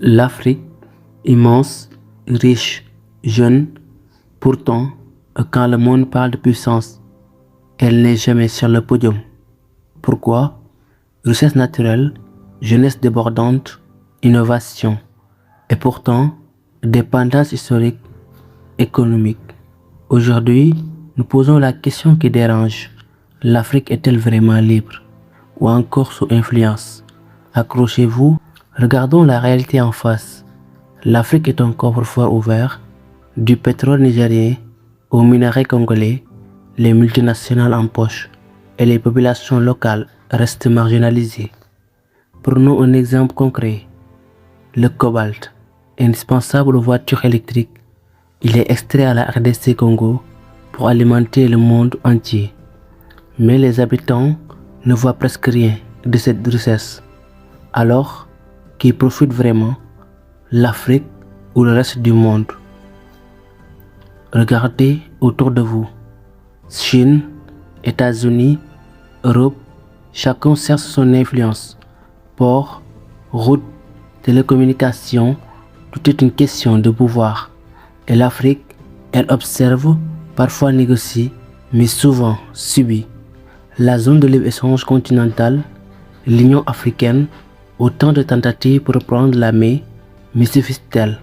L'Afrique, immense, riche, jeune, pourtant, quand le monde parle de puissance, elle n'est jamais sur le podium. Pourquoi? Richesse naturelle, jeunesse débordante, innovation, et pourtant, dépendance historique, économique. Aujourd'hui, nous posons la question qui dérange. L'Afrique est-elle vraiment libre ou encore sous influence? Accrochez-vous, regardons la réalité en face. L'Afrique est un coffre-fort ouvert, du pétrole nigérien aux minerais congolais, les multinationales en poche et les populations locales restent marginalisées. Prenons un exemple concret. Le cobalt, indispensable aux voitures électriques, il est extrait à la RDC Congo pour alimenter le monde entier. Mais les habitants ne voient presque rien de cette richesse. Alors, qui profite vraiment? L'Afrique ou le reste du monde? Regardez autour de vous. Chine, États-Unis, Europe, chacun cherche son influence. Ports, routes, télécommunications, tout est une question de pouvoir. Et l'Afrique, elle observe, parfois négocie, mais souvent subit. La zone de libre-échange continentale, l'Union africaine, autant de tentatives pour prendre la main, mais suffisent-elles?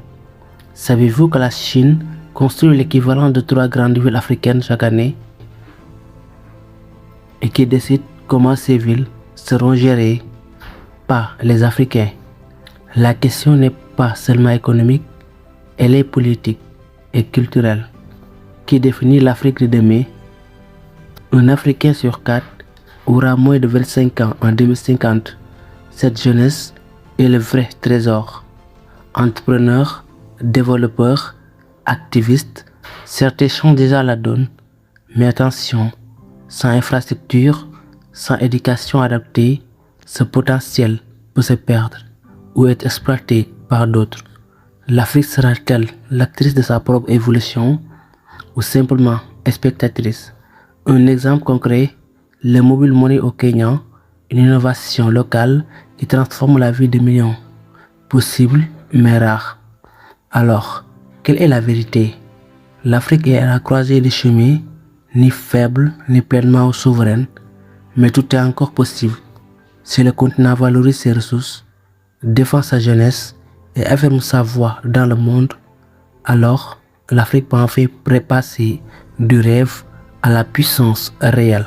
Savez-vous que la Chine construit l'équivalent de 3 grandes villes africaines chaque année et qui décide comment ces villes seront gérées par les Africains? La question n'est pas seulement économique, elle est politique et culturelle. Qui définit l'Afrique de demain? Un Africain sur 4 aura moins de 25 ans en 2050. Cette jeunesse est le vrai trésor. Entrepreneurs, développeurs, activistes, certains changent déjà la donne. Mais attention, sans infrastructure, sans éducation adaptée, ce potentiel peut se perdre ou être exploité par d'autres. L'Afrique sera-t-elle l'actrice de sa propre évolution ou simplement spectatrice? Un exemple concret, le mobile money au Kenya, une innovation locale qui transforme la vie de millions. Possible, mais rare. Alors, quelle est la vérité? L'Afrique est à la croisée des chemins, ni faible, ni pleinement souveraine, mais tout est encore possible. Si le continent valorise ses ressources, défend sa jeunesse et affirme sa voix dans le monde, alors l'Afrique peut enfin passer du rêve à la puissance réelle.